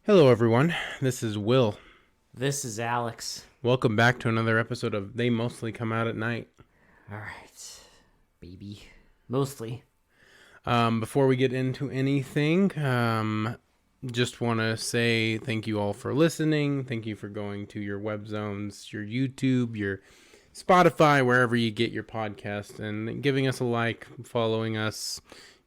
Hello, everyone. This is Will. This is Alex. Welcome back to another episode of They Mostly Come Out at Night. All right, baby. Mostly. Before we get into anything, just want to say thank you all for listening. Thank you for going to your web zones, your YouTube, your Spotify, wherever you get your podcast, and giving us a like, following us,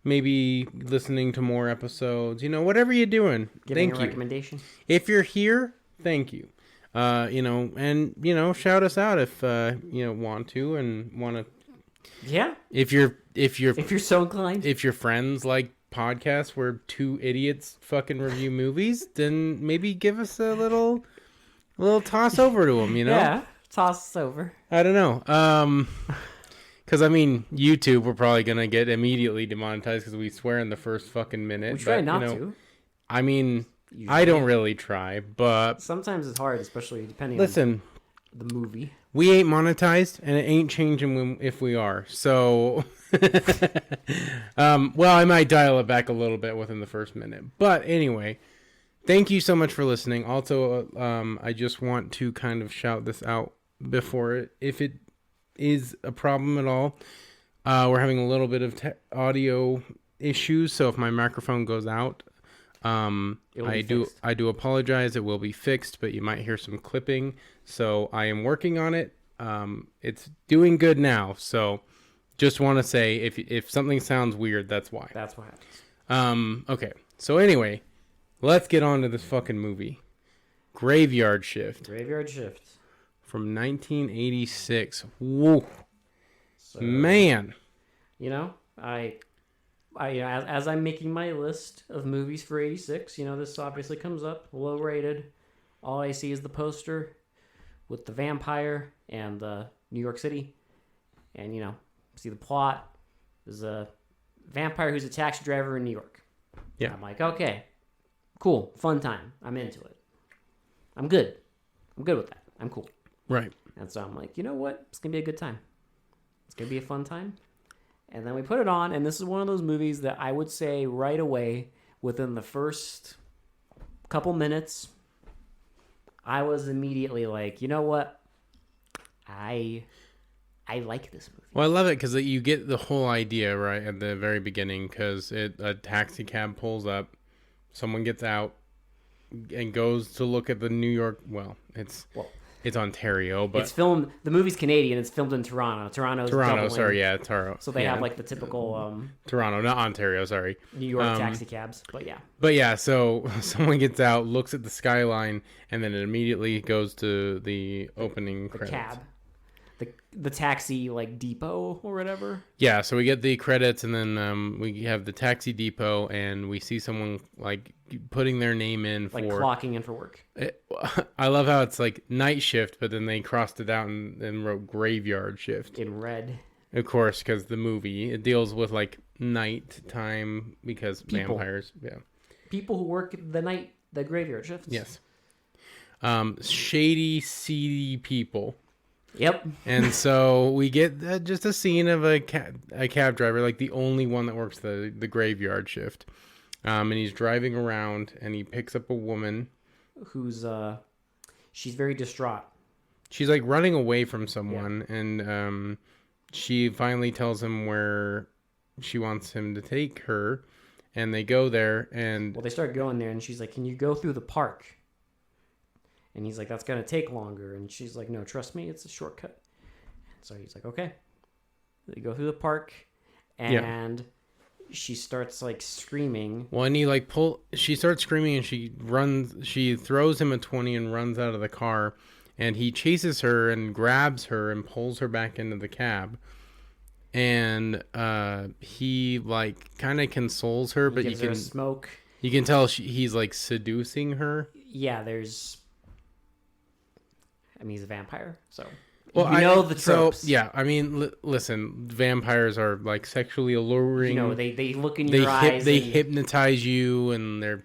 maybe listening to more episodes. Whatever you're doing, Giving thank a you. recommendation. If you're here, thank you. Shout us out if want to and want to. Yeah. If you're so inclined. if your friends like podcasts where two idiots fucking review movies, then maybe give us a little toss over to them. Yeah. Toss us over. I don't know. Because YouTube, we're probably gonna get immediately demonetized because we swear in the first fucking minute. We try not to. Usually. I don't really try, but sometimes it's hard, especially depending on the movie. We ain't monetized, and it ain't changing if we are. So, I might dial it back a little bit within the first minute. But anyway, thank you so much for listening. Also, I just want to kind of shout this out before if it is a problem at all. We're having a little bit of audio issues, so if my microphone goes out, I do apologize. It will be fixed, but you might hear some clipping. So I am working on it. It's doing good now. So just want to say if something sounds weird, that's why. That's what happens. Okay. So anyway, let's get on to this fucking movie. Graveyard Shift. Graveyard Shift. From 1986. Whoa. So, man. As I'm making my list of movies for 86, this obviously comes up, low rated. All I see is the poster with the vampire and New York City. And, see the plot. There's a vampire who's a taxi driver in New York. Yeah. I'm like, okay, cool, fun time. I'm into it. I'm good with that. I'm cool. Right. And so I'm like, you know what? It's going to be a good time. It's going to be a fun time. And then we put it on, and this is one of those movies that I would say right away, within the first couple minutes, I was immediately like, you know what? I like this movie. Well, I love it because you get the whole idea right at the very beginning because a taxi cab pulls up, someone gets out and goes to look at the New York. It's Ontario, but it's filmed. The movie's Canadian. It's filmed in Toronto. Toronto. Toronto. So they have like the typical Toronto, not Ontario. Sorry, New York taxi cabs. But yeah, so someone gets out, looks at the skyline, and then it immediately goes to the opening credits. Cab. The taxi depot or whatever. Yeah, so we get the credits, and then we have the taxi depot, and we see someone putting their name in for clocking in for work. I love how it's night shift, but then they crossed it out and wrote graveyard shift in red. Of course, because the movie it deals with night time because vampires. Yeah, people who work the graveyard shifts. Yes. Shady, seedy people. Yep. And so we get just a scene of a cab driver, the only one that works the graveyard shift. And he's driving around and he picks up a woman who's she's very distraught. She's running away from someone, and she finally tells him where she wants him to take her, and they go there and they start going there, and she's like, "Can you go through the park?" And he's like, "That's gonna take longer." And she's like, "No, trust me, it's a shortcut." And so he's like, "Okay." They go through the park, and she starts screaming. Well, and she starts screaming, and she runs. She throws him a 20 and runs out of the car, and he chases her and grabs her and pulls her back into the cab. And he kind of consoles her, but you can smoke. You can tell he's seducing her. Yeah, he's a vampire, so the tropes. So, yeah, listen, vampires are sexually alluring. They look in your eyes. They hypnotize you, and they're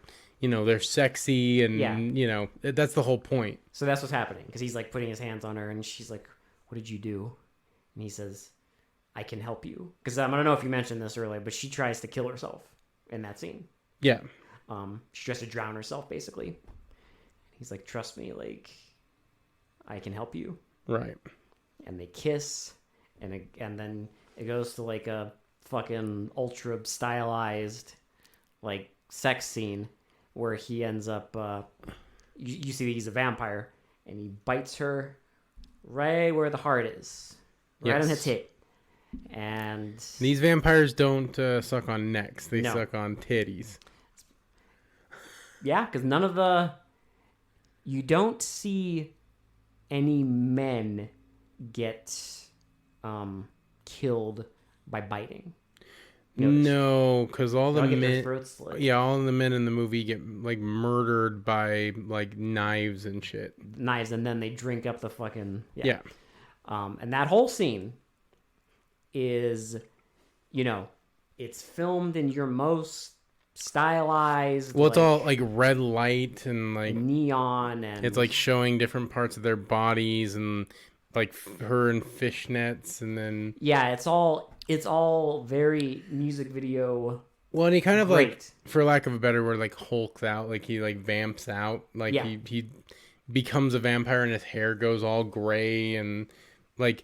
sexy, and that's the whole point. So that's what's happening because he's putting his hands on her, and she's like, "What did you do?" And he says, "I can help you." Because I don't know if you mentioned this earlier, but she tries to kill herself in that scene. Yeah. She tries to drown herself, basically. He's like, trust me, like, I can help you. Right. And they kiss, and then it goes to like a fucking ultra stylized like sex scene where he ends up you see that he's a vampire, and he bites her right where the heart is, right on her tit. And these vampires don't suck on necks, they No. suck on titties. yeah, because you don't see any men get killed by biting. Notice. No, because all the They'll get their men, throats slit. yeah, all the men in the movie get like murdered by like knives and shit. Knives, and then they drink up the fucking Yeah. And that whole scene is, it's filmed in your most stylized. Well, it's all like red light and like neon, and it's like showing different parts of their bodies and like her in fishnets, and then yeah, it's all very music video. well, and he kind of Great. like, for lack of a better word, like hulks out, like he like vamps out, like Yeah. he becomes a vampire and his hair goes all gray, and like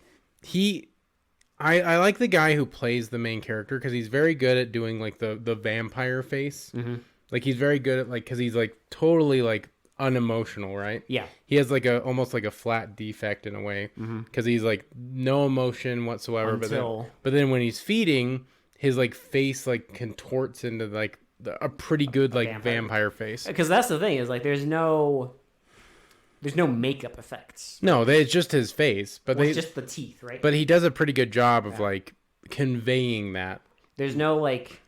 I like the guy who plays the main character because he's very good at doing like the vampire face. Mm-hmm. Like he's very good at like, because he's like totally like unemotional, right? Yeah, He has like a almost like a flat defect in a way because he's like no emotion whatsoever. Until- But then when he's feeding, his like face like contorts into like a pretty good like vampire face. because that's the thing is like there's no makeup effects. No, it's just his face, but It's just the teeth, right? but he does a pretty good job of like conveying that. There's no like,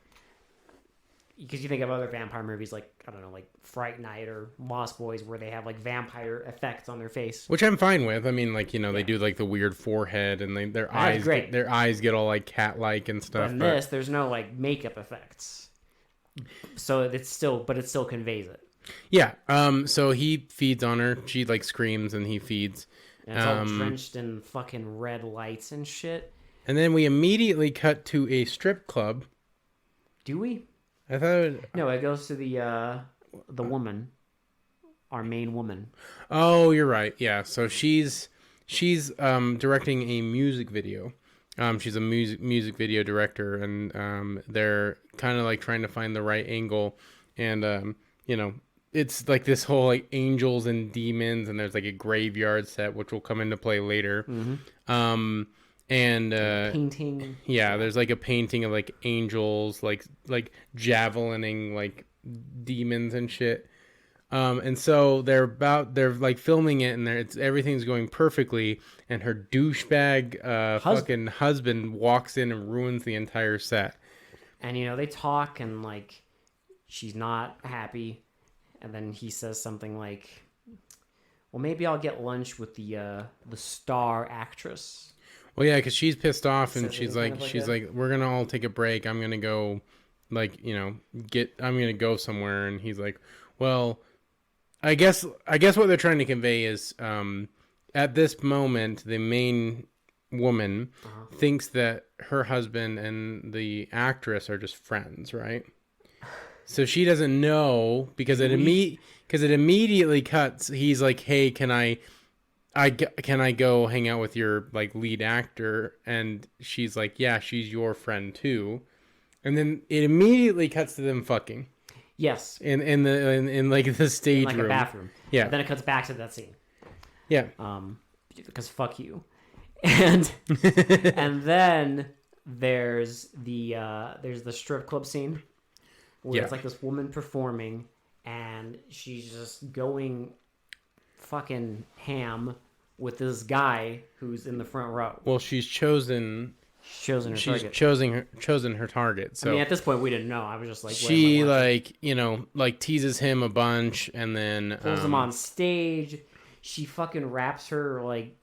because you think of other vampire movies like, I don't know, like Fright Night or Lost Boys, where they have like vampire effects on their face. Which I'm fine with. I mean, like, they do like the weird forehead and their eyes, great. their eyes get all like cat-like and But stuff. in this, there's no like makeup effects, so it still conveys it. Yeah. So he feeds on her. She like screams and he feeds. And it's all drenched in fucking red lights and shit. And then we immediately cut to a strip club. Do we? I thought. No, it goes to the woman, our main woman. Oh, you're right. Yeah. So she's directing a music video. She's a music video director, and they're kind of like trying to find the right angle, and it's like this whole like angels and demons, and there's like a graveyard set which will come into play later. Mm-hmm. And Painting. yeah, there's like a painting of like angels like javelining like demons and shit. And so they're like filming it, and everything's going perfectly, and her douchebag fucking husband walks in and ruins the entire set. And they talk, and like she's not happy, and then he says something like, well, maybe I'll get lunch with the star actress. Well, yeah, because she's pissed off, and Says she's it like, kind of we're gonna all take a break. I'm gonna go, like, I'm gonna go somewhere, and he's like, well, I guess what they're trying to convey is, at this moment, the main woman thinks that her husband and the actress are just friends, right? So she doesn't know because it immediately cuts. He's like, hey, can I go hang out with your like lead actor? And she's like, yeah, she's your friend too. And then it immediately cuts to them fucking. Yes. In like the stage like room. a bathroom. Yeah. But then it cuts back to that scene. Yeah. Because fuck you. And and then there's the strip club scene where it's like this woman performing, and she's just going fucking ham with this guy who's in the front row. Well, she's chosen her target. chosen her target. So I mean, at this point, we didn't know. I was just like, she like teases him a bunch, and then pulls him on stage. She fucking wraps her like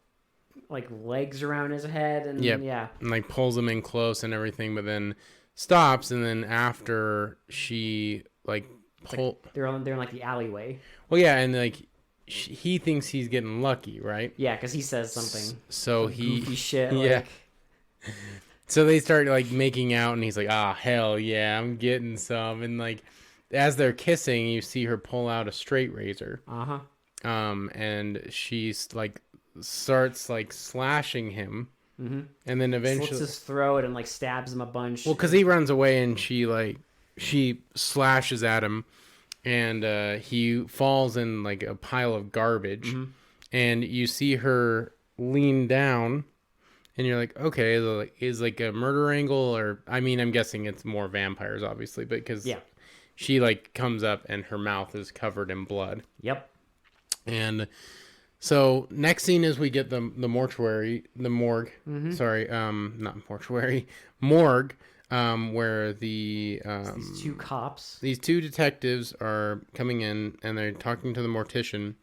legs around his head, and yeah, and like pulls him in close and everything, but then stops, and then after she like they're in like the alleyway. Well, yeah, and like he thinks he's getting lucky, right? Yeah, because he says something. So he goofy shit. Yeah. Like, so they start like making out, and he's like, "Ah, hell yeah, I'm getting some," and like as they're kissing, you see her pull out a straight razor. Uh-huh. And she's like starts like slashing him, Mm-hmm. and then Slits eventually, his throat and like stabs him a bunch. well, because he runs away and she slashes at him, and he falls in like a pile of garbage, and you see her lean down, and you're like, okay, is like a murder angle, or I mean, I'm guessing it's more vampires, obviously, but because Yeah. she like comes up and her mouth is covered in blood. Yep. And so next scene is we get the morgue. Sorry, not mortuary, morgue, where These two cops. these two detectives are coming in and they're talking to the mortician,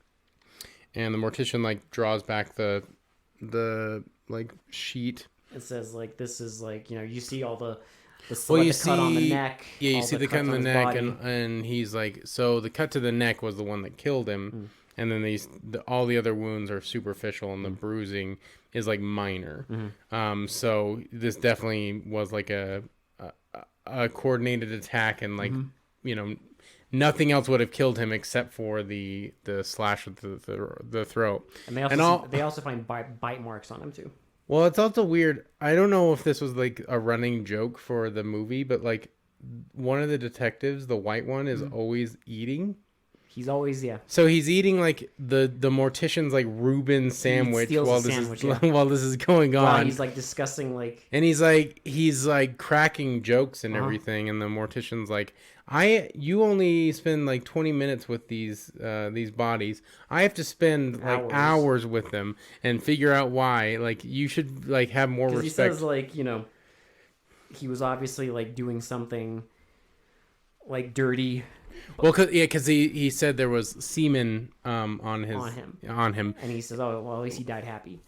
and the mortician like draws back the like sheet. It says like this is like, you know, you see all the Well, like you the cut on the see- neck. Yeah, you all see the cut cuts in the on his neck, body. and he's like, so the cut to the neck was the one that killed him, and then all the other wounds are superficial, and the bruising is like minor. So this definitely was like a coordinated attack, and like you know, nothing else would have killed him except for the slash with the throat. And they also find bite marks on him too. Well, it's also weird. I don't know if this was like a running joke for the movie, but like one of the detectives, the white one, is always eating. He's always So he's eating like the mortician's like Reuben sandwich steals while a this sandwich, is yeah. while this is going Wow, on. he's like discussing like And he's like cracking jokes and everything, and the mortician's like, you only spend like 20 minutes with these bodies. I have to spend like hours with them and figure out why. Like, you should like have more respect. he says like, you know, he was obviously like doing something like dirty Well, because he said there was semen on him, and he says, oh well, at least he died happy,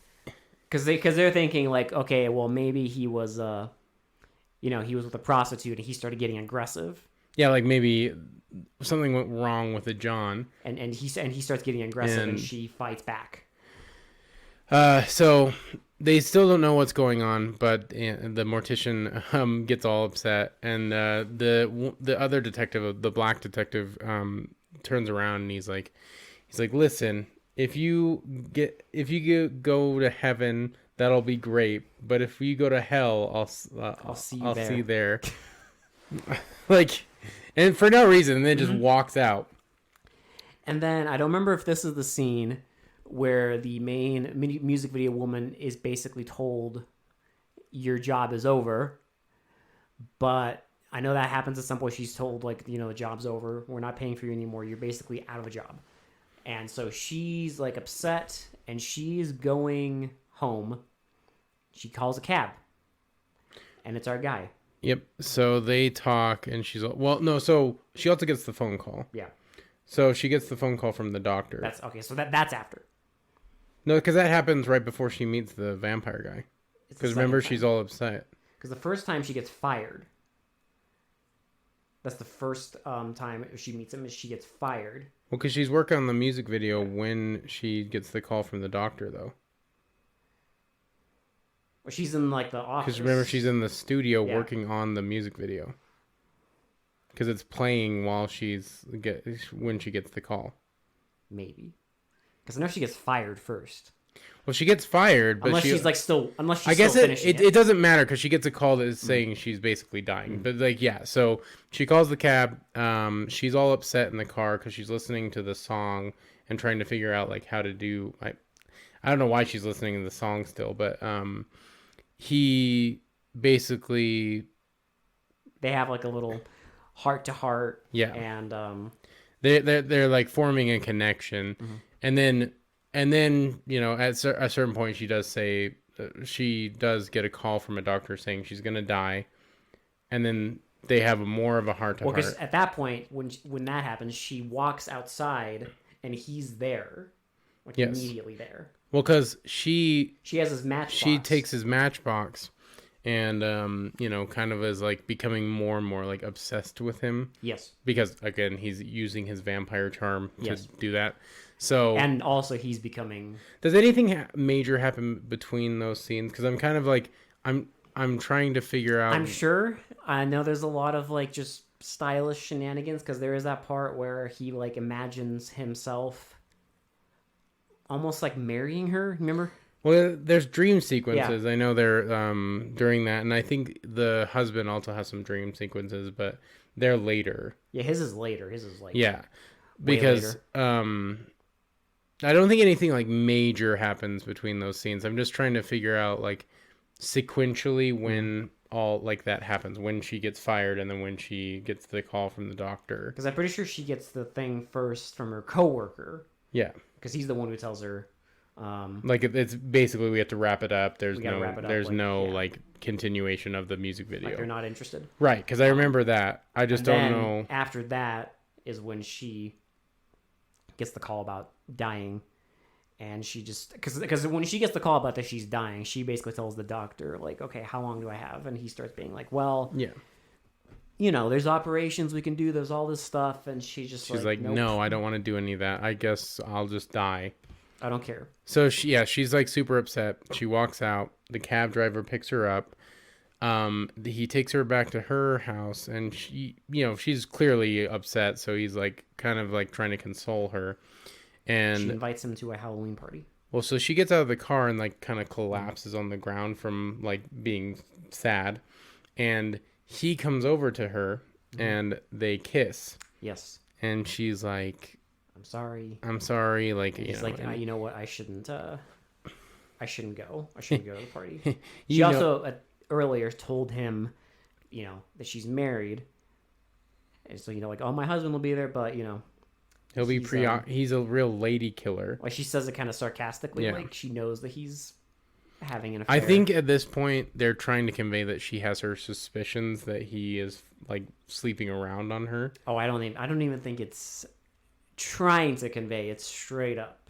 because they're thinking like, okay, well maybe he was you know, he was with a prostitute and he started getting aggressive. Yeah, like maybe something went wrong with the John. And he starts getting aggressive and And- she fights back. So they still don't know what's going on, but the mortician gets all upset, and the other detective, the black detective, turns around and he's like, listen, if you go to heaven, that'll be great, but if you go to hell, I'll see you I'll there." see you there. Like, and for no reason, and then just walks out. And then I don't remember if this is the scene where the main music video woman is basically told your job is over, but I know that happens at some point. She's told like, you know, the job's over, we're not paying for you anymore, you're basically out of a job. And so she's like upset and she's going home. She calls a cab and it's our guy. Yep. So they talk, and she's well, no. So she also gets the phone call. Yeah, So she gets the phone call from the doctor. that's okay. So that's after. No, because that happens right before she meets the vampire guy. It's the Because remember, second she's time. all upset. Because the first time she gets fired. That's the first time she meets him is she gets fired. Well, because she's working on the music video when she gets the call from the doctor, though. Or she's in like the office. Because remember, she's in the studio Yeah. working on the music video. Because it's playing while when she gets the call. Maybe. Because I know she gets fired first. Well, she gets fired, but Unless she's I guess finishing it doesn't matter because she gets a call that is saying she's basically dying. But like, yeah, so she calls the cab. She's all upset in the car because she's listening to the song and trying to figure out like how to do. I don't know why she's listening to the song still, but he basically They have like a little heart to heart. Yeah. And they're like forming a connection, and then you know at a certain point she does say she does get a call from a doctor saying she's gonna die, and then they have more of a heart to well, heart. because at that point when that happens, she walks outside and he's there, like Yes. immediately there. Well, because she She has his matchbox. she takes his matchbox, and you know, kind of is like becoming more and more like obsessed with him Yes. because again he's using his vampire charm to Yes. do that. So And also he's becoming does anything major happen between those scenes? Because I'm kind of like I'm trying to figure out. I'm sure. I know there's a lot of like just stylish shenanigans, because there is that part where he like imagines himself almost like marrying her. Remember? Well, there's dream sequences. I know they're during that, and I think the husband also has some dream sequences, but they're later. Yeah, his is later. His is like Yeah, way because later. I don't think anything like major happens between those scenes. I'm just trying to figure out like sequentially when all like that happens, when she gets fired and then when she gets the call from the doctor. Because I'm pretty sure she gets the thing first from her coworker. Yeah, because he's the one who tells her. Like it's basically we have to wrap it up. There's no wrap it up, there's like, no yeah. like continuation of the music video. Like they're not interested. Right, because I remember that. I just don't Then, know. After that is when she gets the call about dying, and she just because when she gets the call about that she's dying, she basically tells the doctor like, okay, how long do I have? And he starts being like, well, Yeah. you know, there's operations we can do. There's all this stuff, and she's like, nope, no, I don't want to do any of that. I guess I'll just die. I don't care. So she's like super upset. She walks out. The cab driver picks her up. He takes her back to her house, and she's clearly upset. So he's like kind of like trying to console her. And She invites him to a Halloween party. well, so she gets out of the car and like kind of collapses on the ground from like being sad. And he comes over to her and they kiss. Yes. And she's like, I'm sorry. Like, He's like, and- you know what? I shouldn't go. I shouldn't go to the party. She You know- also earlier told him, you know, that she's married. And so, you know, like, oh, my husband will be there, but, you know. he'll be he's, he's a real lady killer. Like, she says it kind of sarcastically. Yeah. Like, she knows that he's having an affair. I think at this point they're trying to convey that she has her suspicions that he is like sleeping around on her. Oh, I don't even think it's trying to convey. It's straight up.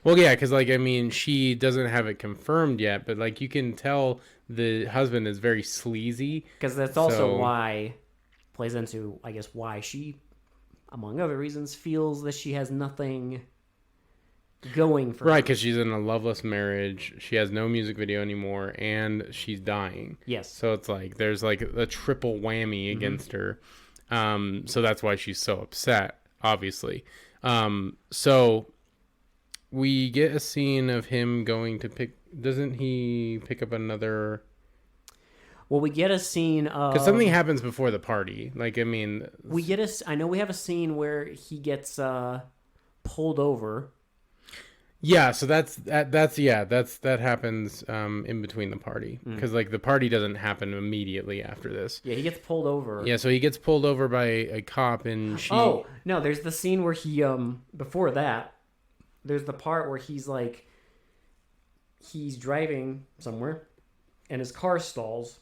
Well, yeah, because like I mean, she doesn't have it confirmed yet, but like you can tell the husband is very sleazy. Because that's also So- why plays into, I guess, why she, among other reasons, feels that she has nothing going for Right, her. because she's in a loveless marriage. She has no music video anymore, and she's dying. Yes. So it's like there's like a triple whammy against her. So that's why she's so upset, obviously. So we get a scene of him going to pick. Doesn't he pick up another? Well, we get a scene of... Because something happens before the party. Like I mean, I know we have a scene where he gets pulled over. yeah. So that happens in between the party because like the party doesn't happen immediately after this. Yeah, he gets pulled over. Yeah, so he gets pulled over by a cop, and she. Oh, no, there's the scene where he, before that, there's the part where he's like, he's driving somewhere, and his car stalls,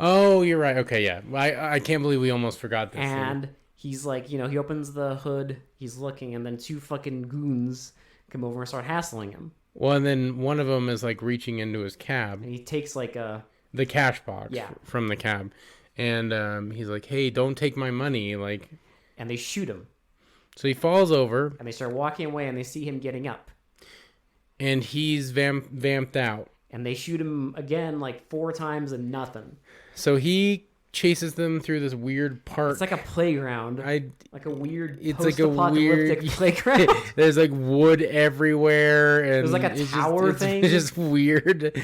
Oh, you're right. Okay, yeah. I can't believe we almost forgot this. and he's like, you know, he opens the hood, he's looking, and then two fucking goons come over and start hassling him. Well, and then one of them is like reaching into his cab, And he takes like the cash box Yeah. from the cab, and he's like, "Hey, don't take my money!" Like, and they shoot him, so he falls over, and they start walking away, and they see him getting up, and he's vamped out. and they shoot him again like 4 times and nothing. So he chases them through this weird park. It's like a playground. I Like a weird It's like a post-apocalyptic weird- playground. There's like wood everywhere, and There's like a it's tower just, thing. It's just weird.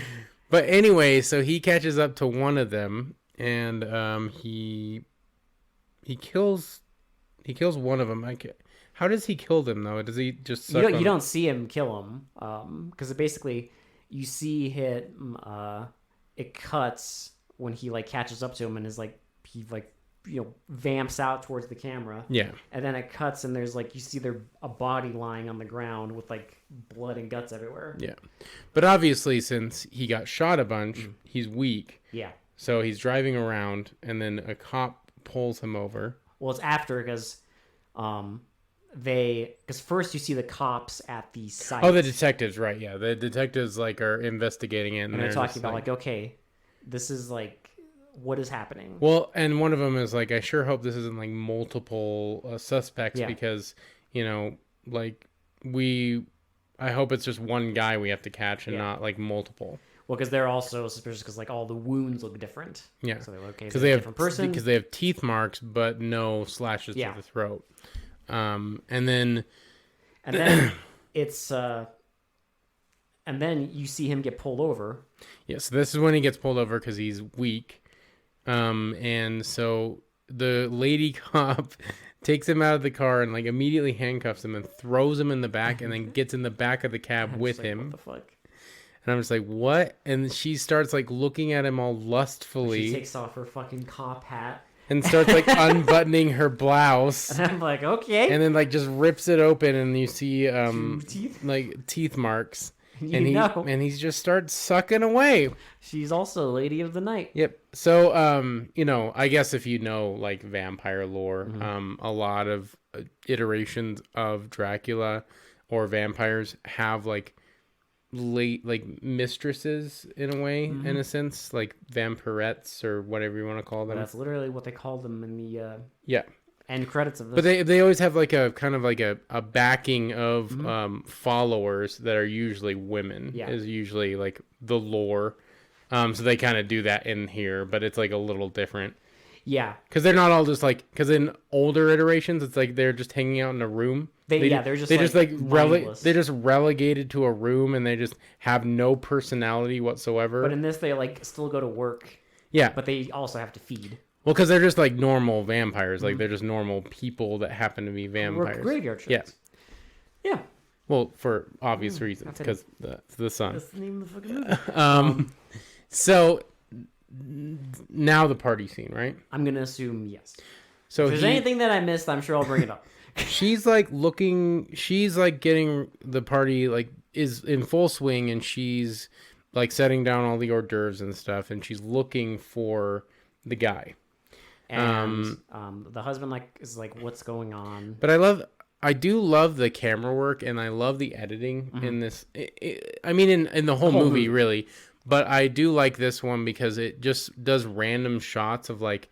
But anyway, so he catches up to one of them, and he kills one of them. How does he kill them though? Does he just suck You on- don't see him kill him, because basically you see it cuts when he like catches up to him and is like he like vamps out towards the camera, Yeah, and then it cuts and there's like you see a body lying on the ground with like blood and guts everywhere. yeah. But obviously, since he got shot a bunch, he's weak. Yeah. So he's driving around, and then a cop pulls him over. Well, it's after because because first you see the cops at the site. Oh, the detectives, right? Yeah, the detectives like are investigating it, and they're talking just, about like, okay, this is like what is happening. Well, and one of them is like, I sure hope this isn't like multiple suspects Yeah. because like I hope it's just one guy we have to catch and Yeah. not like multiple. Well, because they're also suspicious because like all the wounds look different. Yeah. So they're like, okay, Because they they a have different person. because they have teeth marks, but no slashes Yeah. to the throat. And then And then it's and then you see him get pulled over. yeah, so this is when he gets pulled over because he's weak. And so the lady cop takes him out of the car and like immediately handcuffs him and throws him in the back and then gets in the back of the cab I'm with just like, him. What the fuck? And I'm just like, what? And she starts like looking at him all lustfully She takes off her fucking cop hat. and starts like unbuttoning her blouse. And I'm like, okay. And then like just rips it open and you see teeth. like teeth marks. You And know. he just starts sucking away. She's also Lady of the Night. Yep. So you know, I guess if you know like vampire lore, a lot of iterations of Dracula or vampires have like mistresses in a way, in a sense, like vampirettes or whatever you want to call them. That's literally what they call them in the Yeah. end credits of this. But they always have like a kind of like a backing of followers that are usually women. Yeah. Is usually like the lore. So they kind of do that in here, but it's like a little different. yeah. Because they're not all just like, because in older iterations, it's like they're just hanging out in a room. They're mindless. They're just relegated to a room and they just have no personality whatsoever. But in this, they like still go to work, Yeah. but they also have to feed. Well, because they're just like normal vampires. Like they're just normal people that happen to be vampires. Graveyard Yeah. shifts. Yeah. Well, for obvious reasons, That's it. because the sun. That's the name of the fucking movie. So now the party scene, right? I'm gonna assume yes. So If there's anything that I missed, I'm sure I'll bring it up. she's like getting the party like is in full swing, and she's like setting down all the hors d'oeuvres and stuff, and she's looking for the guy. And the husband like is like, what's going on? But I do love the camera work, and I love the editing in this. I mean, in the whole movie, really. But I do like this one because it just does random shots of like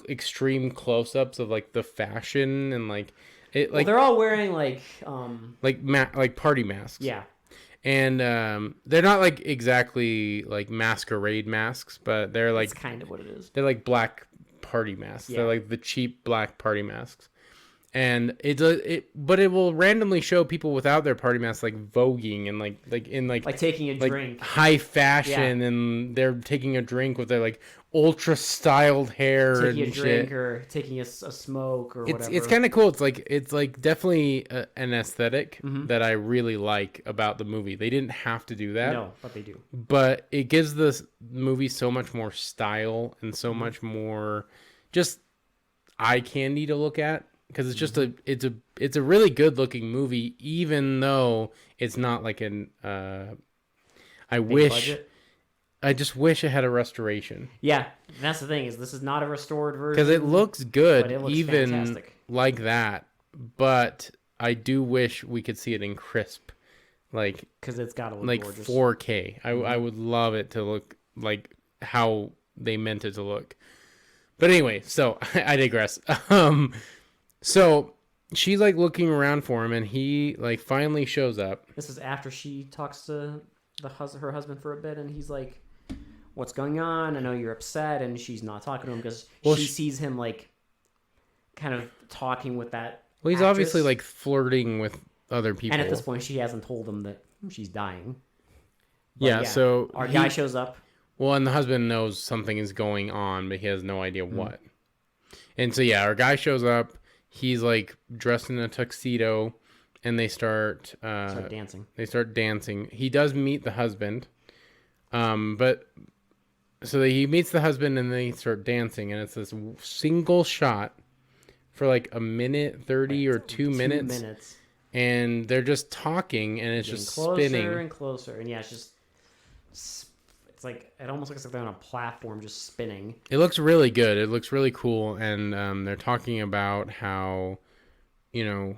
extreme close-ups of like the fashion and like it Well, like they're all wearing like like party masks. yeah. And they're not like exactly like masquerade masks, but they're like That's kind of what it is. they're like black party masks. Yeah. They're like the cheap black party masks. And but it will randomly show people without their party masks like voguing and like in like taking a like drink. high fashion, and they're taking a drink with their like ultra styled hair Taking and a drink shit. or taking a smoke or whatever. It's kind of cool. It's like definitely an aesthetic that I really like about the movie. They didn't have to do that. No, but they do. But it gives this movie so much more style and so much more just eye candy to look at, because it's just it's a really good looking movie, even though it's not like an I just wish it had a restoration, Yeah, that's the thing, is this is not a restored version. because it looks good but it looks even fantastic. like that. But I do wish we could see it in crisp, like because it's got to look like gorgeous. 4K. I would love it to look like how they meant it to look. But anyway, so I digress. So she's like looking around for him, and he like finally shows up. This is after she talks to her husband for a bit, and he's like, "What's going on? I know you're upset," and she's not talking to him because she sees him like kind of talking with that. Well, he's actress. obviously like flirting with other people. And at this point, she hasn't told him that she's dying. But yeah, so our guy shows up. Well, and the husband knows something is going on, but he has no idea what. And so yeah, our guy shows up. He's like dressed in a tuxedo, and they start Dancing. They start dancing. He does meet the husband, but so he meets the husband, and they start dancing, and it's this single shot for like a minute 30 or 2 minutes, and they're just talking, and it's Getting just closer spinning and closer, and yeah, it's like it almost looks like they're on a platform just spinning. It looks really good. It looks really cool, and they're talking about how, you know,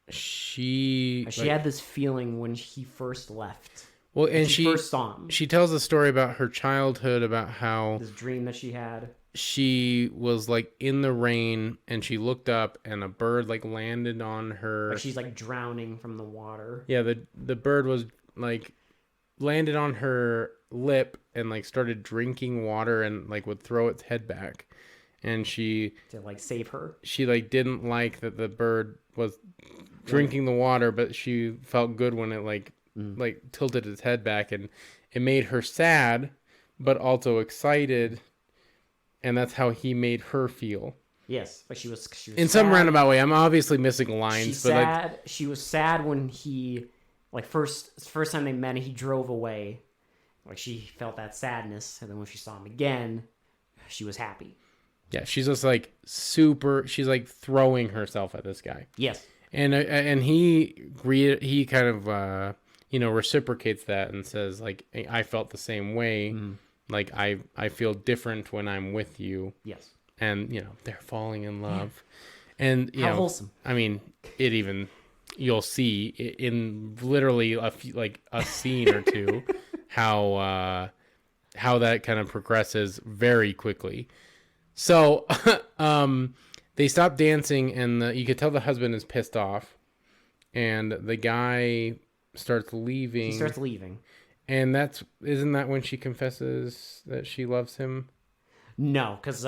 she had this feeling when he first left. Well, and she first saw him. She tells a story about her childhood, about how this dream that she had. She was like in the rain, and she looked up, and a bird like landed on her. Like she's like drowning from the water. Yeah, the bird was like landed on her lip and like started drinking water and like would throw its head back. And to like save her. she like didn't like that the bird was drinking the water, but she felt good when it like tilted its head back, and it made her sad but also excited, and that's how he made her feel. Yes, but she was In sad. some roundabout way. I'm obviously missing lines, but like She was sad when he like first time they met and he drove away. Like she felt that sadness, and then when she saw him again, she was happy. yeah, she's just like she's like throwing herself at this guy. Yes. And he kind of reciprocates that and says like, I felt the same way. Like I feel different when I'm with you. Yes. And they're falling in love. And How wholesome. I mean, you'll see in literally a scene or two how that kind of progresses very quickly. So they stop dancing, and you could tell the husband is pissed off, and the guy starts leaving. He starts leaving. And isn't that when she confesses that she loves him? No, because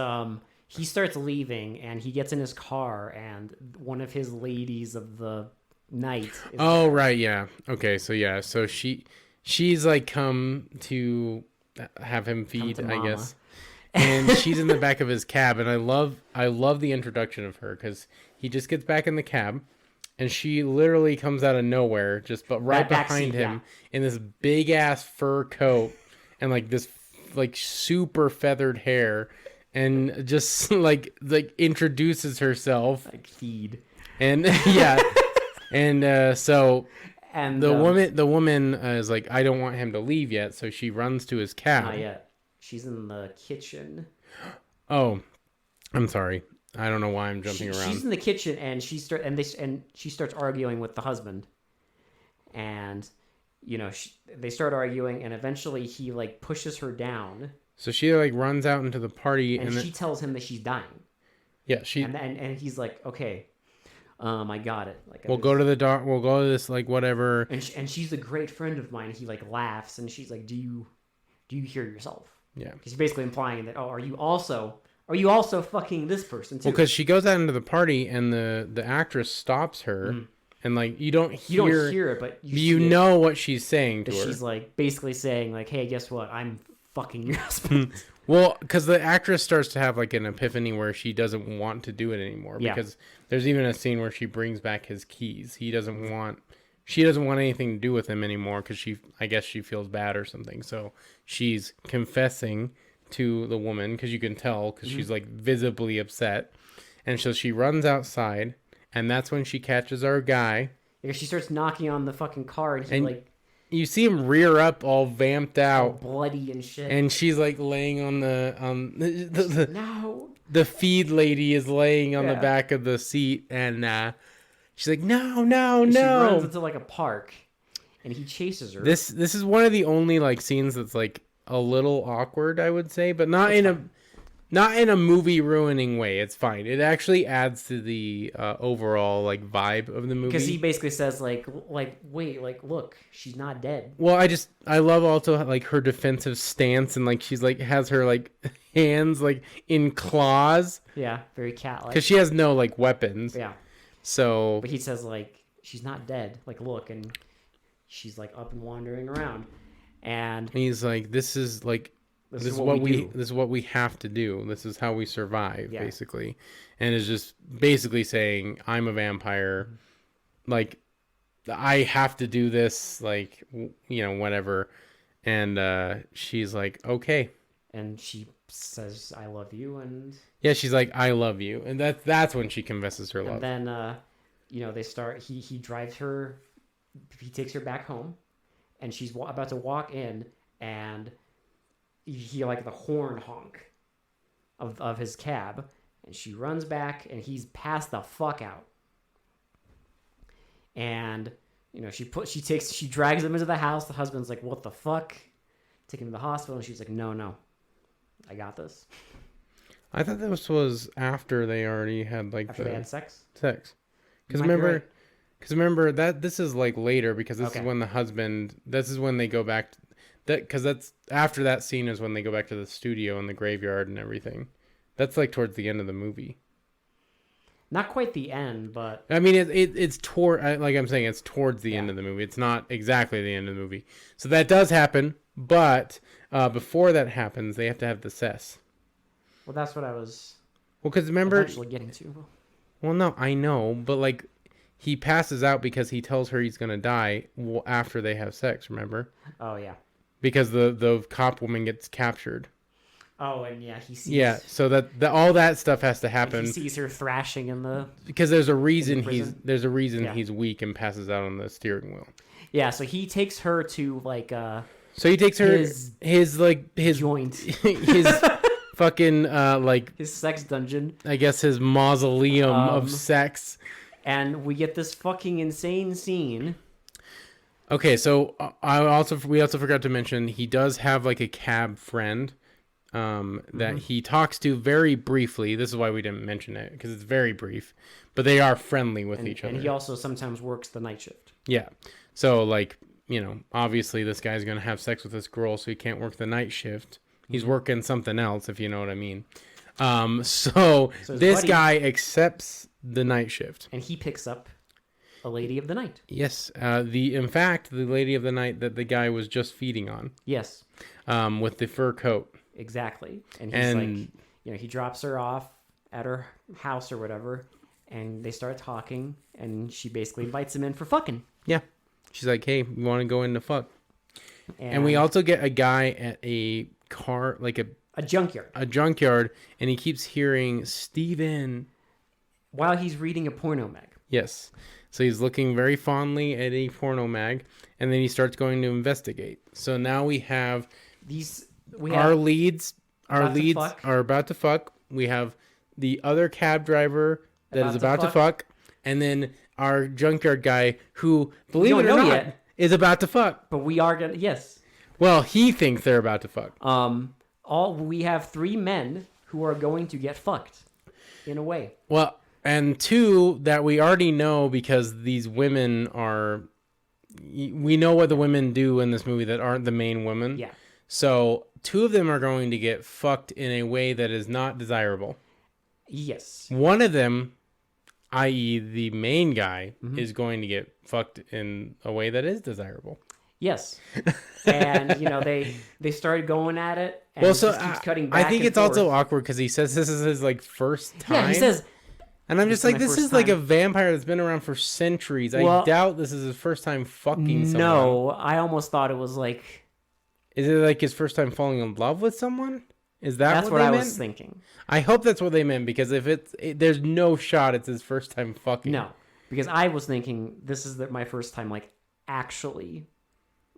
he starts leaving, and he gets in his car, and one of his ladies of the night. Oh, right, yeah. Okay, so she's like come to have him feed, I guess. And she's in the back of his cab, and I love the introduction of her, because he just gets back in the cab, and she literally comes out of nowhere, right behind him in this big ass fur coat and like this like super feathered hair, and just like introduces herself, like feed, and yeah, and so. And the woman is like, I don't want him to leave yet, so she runs to his cab. Not yet. She's in the kitchen. Oh, I'm sorry. I don't know why I'm jumping around. She's in the kitchen, and she starts arguing with the husband, and they start arguing, and eventually he like pushes her down. So she like runs out into the party, and she tells him that she's dying. Yeah, and he's like, okay, I got it. Like, we'll go to the doc. We'll go to this like whatever. And she's a great friend of mine. He like laughs, and she's like, do you hear yourself? Yeah. He's basically implying that, are you also fucking this person too? Well, because she goes out into the party, and the actress stops her, and like you don't hear it, but you know what she's saying to her. She's like basically saying like, hey, guess what? I'm fucking your husband. Well, because the actress starts to have like an epiphany where she doesn't want to do it anymore. Yeah. Because there's even a scene where she brings back his keys. She doesn't want anything to do with him anymore, because I guess she feels bad or something. So she's confessing to the woman, because you can tell, because she's like visibly upset. And so she runs outside, and that's when she catches our guy. Yeah, she starts knocking on the fucking car, and you see him rear up all vamped out, all bloody and shit. And she's like laying on the no. The feed lady is laying on the back of the seat, and she's like, no. She runs into like a park, and he chases her. This is one of the only like scenes that's like a little awkward, I would say, but not in a movie ruining way. It's fine. It actually adds to the overall like vibe of the movie, because he basically says like wait, like look, she's not dead. Well, I love also like her defensive stance, and like she's like has her like hands like in claws. Yeah, very cat-like. Because she has no like weapons. Yeah. So. But he says like she's not dead. Like look, and she's like up and wandering around, and he's like, this is like. This is what we have to do. This is how we survive, basically. And is just basically saying, I'm a vampire. Like, I have to do this, like, whatever. And she's like, okay. And she says, I love you. And yeah, she's like, I love you. And that's when she confesses her love. And then, they start, he drives her, he takes her back home. And she's about to walk in, and you hear like the horn honk of his cab, and she runs back, and he's passed the fuck out. And she drags him into the house. The husband's like, what the fuck? Take him to the hospital, and she's like, no, I got this. I thought this was after they already had like after they had sex. Because remember, Because remember that this is like later because this Okay. is when the husband. This is when they go back. That because that's after that scene is when they go back to the studio and the graveyard and everything. That's like towards the end of the movie. Not quite the end, but I mean, it's toward like I'm saying, it's towards the end Yeah. of the movie. It's not exactly the end of the movie. So that does happen, but before that happens, they have to have the cess. well, that's what I was Well, because remember, eventually getting to. well, no, I know, but like he passes out because he tells her he's gonna die after they have sex. Remember? Oh yeah. Because the cop woman gets captured. Oh, and yeah, he sees. Yeah, so that all that stuff has to He happen sees her thrashing in the. because there's a reason prison? he's Yeah. weak and passes out on the steering wheel. Yeah, so he takes her to like So he takes her His his joint, his fucking like his sex dungeon, I guess his mausoleum Um, of sex. and we get this fucking insane scene. Okay, so we also forgot to mention he does have like a cab friend that he talks to very briefly. This is why we didn't mention it because it's very brief, but they are friendly with each other. And he also sometimes works the night shift. Yeah. So like, obviously this guy's going to have sex with this girl so he can't work the night shift. He's working something else if you know what I mean. So his this buddy- guy accepts the night shift. And he picks up a lady of the night. Yes. In fact, the lady of the night that the guy was just feeding on, Yes, with the fur coat. exactly. And he's like, he drops her off at her house or whatever, and they start talking, and she basically invites him in for fucking. Yeah. She's like, "Hey, you want to go in to fuck?" And we also get a guy at a car, like a junkyard a junkyard, and he keeps hearing Steven. while he's reading a porno mag. Yes. So he's looking very fondly at a porno mag, and then he starts going to investigate. So now we have our leads. Our about to leads fuck. are about to fuck. We have the other cab driver that is about to fuck, and then our junkyard guy who, believe it or don't know not, yet. is about to fuck. But we are gonna yes. Well, he thinks they're about to fuck. We have 3 men who are going to get fucked, in a way. Well, and 2 that we already know because these women are. We know what the women do in this movie that aren't the main women. Yeah. So 2 of them are going to get fucked in a way that is not desirable. Yes. One of them, i.e., the main guy, is going to get fucked in a way that is desirable. Yes. And they started going at it, and Well, it so just keeps cutting back. I think and it's also forth. awkward because he says this is his like first time. Yeah, he says. and I'm just "This is like, my this first is like a time." vampire that's been around for centuries. I Well, doubt this is his first time fucking someone. No, I almost thought it was like Is it like his first time falling in love with someone? Is that that's what what they I meant? was thinking. I hope that's what they meant because if there's no shot it's his first time fucking. No, because I was thinking this is my first time like actually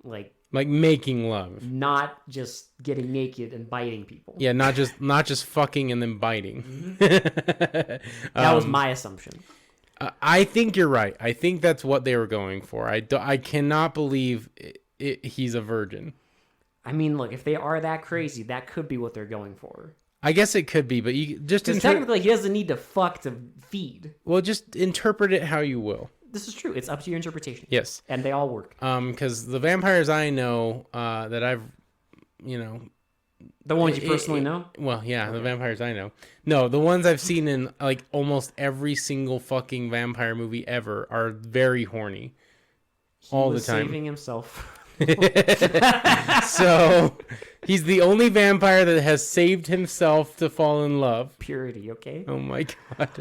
like making love. not just getting naked and biting people. Yeah, not just fucking and then biting. That was my assumption. I think you're right. I think that's what they were going for. I cannot believe he's a virgin. I mean, look, if they are that crazy, that could be what they're going for. I guess it could be, but you just Because technically, he doesn't need to fuck to feed. just interpret it how you will. This is true. It's up to your interpretation. Yes. And they all work. Because the vampires I know that I've, The ones you personally know? Well, yeah, the vampires I know. No, the ones I've seen in like almost every single fucking vampire movie ever are very horny. All the time. Saving himself. So he's the only vampire that has saved himself to fall in love. Purity, okay? Oh my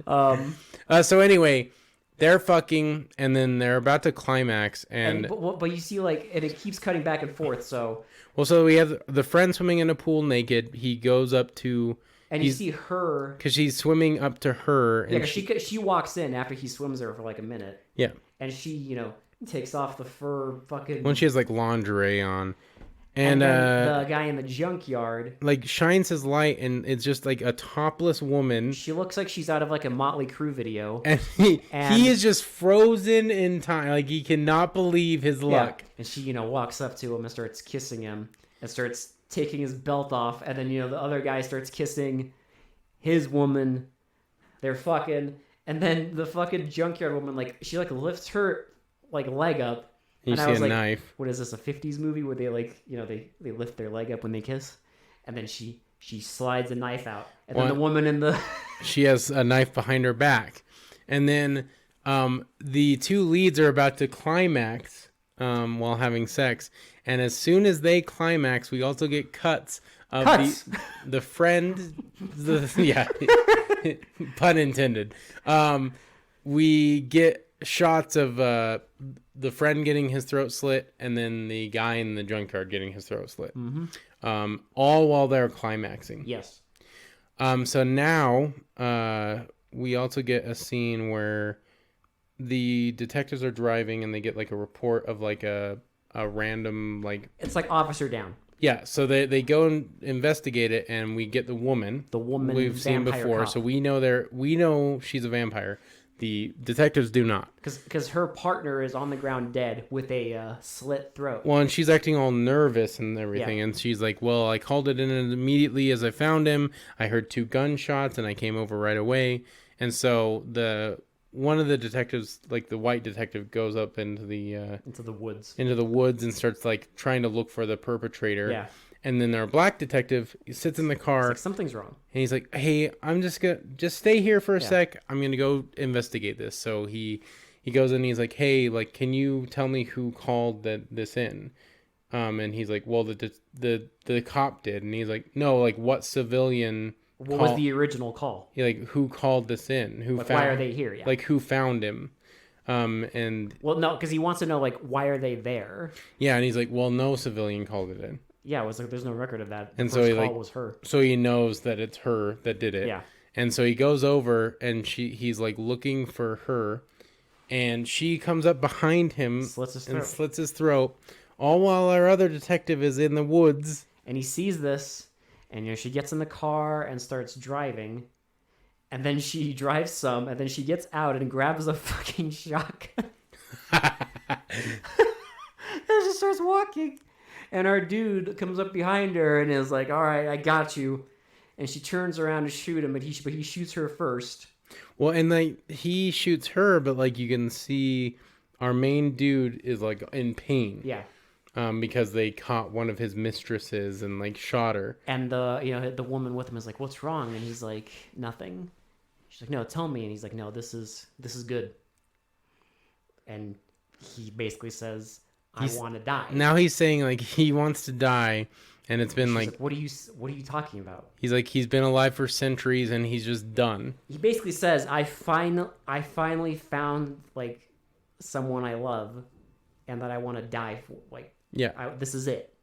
god. So anyway, they're fucking, and then they're about to climax, But you see, like, and it keeps cutting back and forth, so... so we have the friend swimming in a pool naked. He goes up to... And you see her... Because she's swimming up to her. Yeah, And she walks in after he swims her for, like, a minute. Yeah. And she, takes off the fur fucking... When she has, like, lingerie on. And then the guy in the junkyard... like, shines his light, and it's just, like, a topless woman. She looks like she's out of, like, a Motley Crue video. And he is just frozen in time. Like, he cannot believe his luck. And she, walks up to him and starts kissing him and starts taking his belt off. And then, the other guy starts kissing his woman. They're fucking. And And then the fucking junkyard woman, like, she like lifts her like leg up. You and see I was a like, knife. what is this, a 50s movie where they like, they lift their leg up when they kiss? And then she slides a knife out. And then What? the woman in the... She has a knife behind her back. And then the two leads are about to climax while having sex. And as soon as they climax, we also get cuts of the friend. Yeah, pun intended. We get shots of the friend getting his throat slit, and then the guy in the junkyard getting his throat slit. All while they're climaxing. Yes. So now we also get a scene where the detectives are driving and they get like a report of like a random like It's like officer down. yeah. So they go and investigate it, and we get the woman we've seen before. Cop. So we know she's a vampire. The detectives do not. Because her partner is on the ground dead with a slit throat. Well, and she's acting all nervous and everything, and she's like, well, I called it in immediately as I found him. I heard 2 gunshots, and I came over right away. And so one of the detectives, like the white detective, goes up into the woods. Into the woods and starts like trying to look for the perpetrator. Yeah. And then our black detective sits in the car. It's like, something's wrong. And he's like, hey, I'm just gonna stay here for a sec. I'm gonna go investigate this. So he goes in and he's like, hey, like, can you tell me who called this in? And he's like, well, the cop did. And he's like, no, like, what civilian? What was the original call? Like, who called this in? Why are they here? Yeah. Like, who found him? And well, no, because he wants to know like why are they there? Yeah, and he's like, well, no civilian called it in. Yeah, it was like there's no record of that. And so he call was her. So he knows that it's her that did it. Yeah. And so he goes over and he's like looking for her, and she comes up behind him and slits his throat, all while our other detective is in the woods. And he sees this, and she gets in the car and starts driving, and then she drives some, and then she gets out and grabs a fucking shotgun. And she starts walking. And our dude comes up behind her and is like, all right, I got you. And she turns around to shoot him, but he shoots her first. Well, and like he shoots her, but like you can see our main dude is like in pain. Yeah. Because they caught one of his mistresses and like shot her. And the woman with him is like, what's wrong? And he's like, nothing. She's like, no, tell me. And he's like, no, this is good. And he basically says, I want to die. Now he's saying like he wants to die, and it's been like, what are you talking about? He's like, he's been alive for centuries and he's just done. He basically says, I finally found like someone I love, and that I want to die for. Like, yeah, this is it.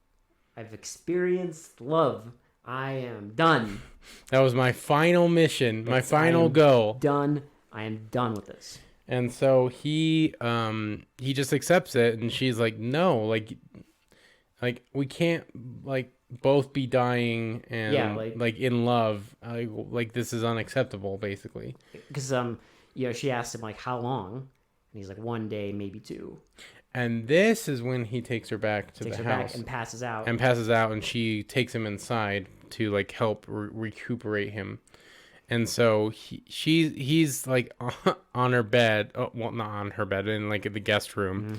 I've experienced love. I am done. That was my final mission, my final goal. Done. I am done with this. And so he just accepts it, and she's like, no, like we can't like both be dying and like in love. Like this is unacceptable, basically. Because she asked him like how long, and he's like 1 day, maybe 2. And this is when he takes her back to the house and passes out. And she takes him inside to like help recuperate him. And so he's like on her bed. Oh, well, not on her bed, in like the guest room. Mm-hmm.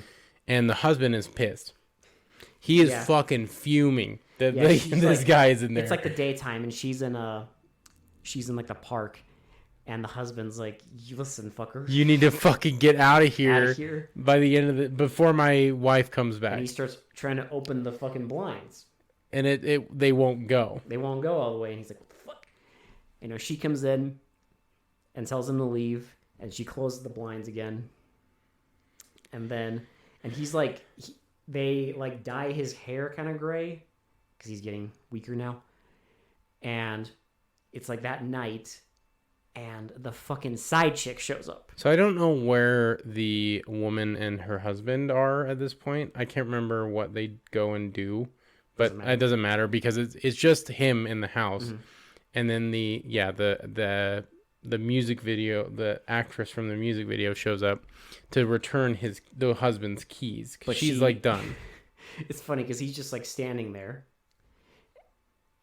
And the husband is pissed. He is fucking fuming that this guy is in there. It's like the daytime, and she's in like the park, and the husband's like, "Listen, fucker, you need to fucking get out of here by the end of before my wife comes back." And he starts trying to open the fucking blinds, and they won't go. They won't go all the way, and he's like, she comes in and tells him to leave, and she closes the blinds again. And he's like, they like dye his hair kind of gray because he's getting weaker now. And it's like that night, and the fucking side chick shows up. So I don't know where the woman and her husband are at this point. I can't remember what they go and do, but it doesn't matter because it's just him in the house. Mm-hmm. And then the music video, the actress from the music video shows up to return the husband's keys. But she's like done. It's funny because he's just like standing there,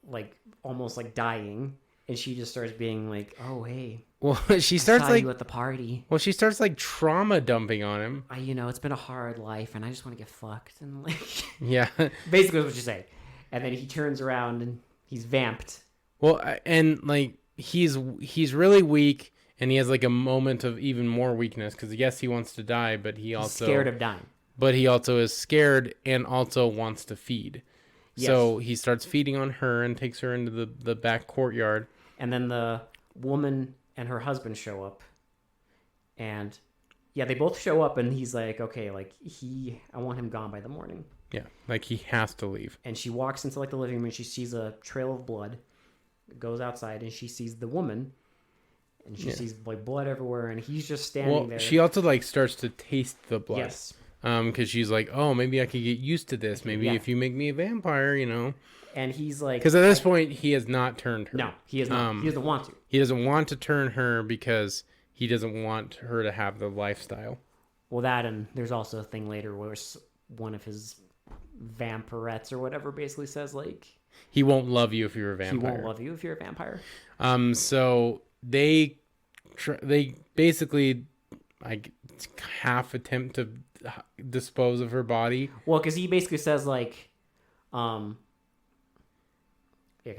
like almost like dying, and she just starts being like, "Oh hey." Well, she I starts saw like you at the party. she starts like trauma dumping on him. It's been a hard life, and I just want to get fucked. And like, Yeah. basically, that's what you say. And then he turns around and he's vamped. Well, and like he's really weak, and he has like a moment of even more weakness because yes, he wants to die, but He's also scared of dying. but he also is scared and also wants to feed. Yes. So he starts feeding on her and takes her into the back courtyard. And then the woman and her husband show up. And yeah, they both show up, and he's like, okay, like I want him gone by the morning. Yeah, like he has to leave. And she walks into like the living room, and she sees a trail of blood, goes outside, and she sees the woman, and she sees like blood everywhere, and he's just standing there. She also like starts to taste the blood. Yes. Because she's like, oh, maybe I could get used to this. Maybe if you make me a vampire, And he's like, because at this point he has not turned her. no, he is not. He doesn't want to. He doesn't want to turn her because he doesn't want her to have the lifestyle. Well, that, and there's also a thing later where one of his vampirettes or whatever basically says like, He won't love you if you're a vampire. he won't love you if you're a vampire. So they basically like half attempt to dispose of her body. Well, because he basically says like, because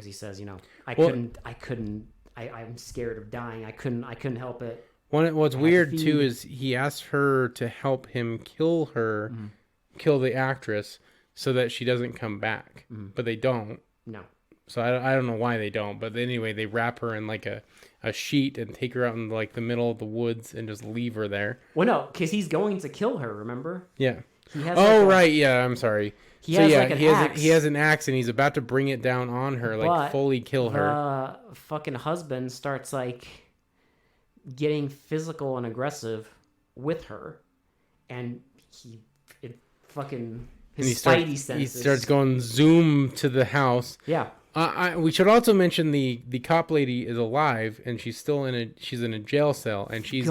he says, I'm scared of dying. I couldn't help it. What's to weird feed. too is he asked her to help him kill her, kill the actress, so that she doesn't come back. But they don't. No. So I don't know why they don't. But anyway, they wrap her in like a sheet and take her out in like the middle of the woods and just leave her there. Well, no, because he's going to kill her. Remember? Yeah. He has Right. Yeah. I'm sorry. He has like an axe. He has an axe and he's about to bring it down on her, like But fully kill her. The fucking husband starts like getting physical and aggressive with her, and his And he spidey senses. He starts going zoom to the house. Yeah. We should also mention the cop lady is alive and she's still in a jail cell and she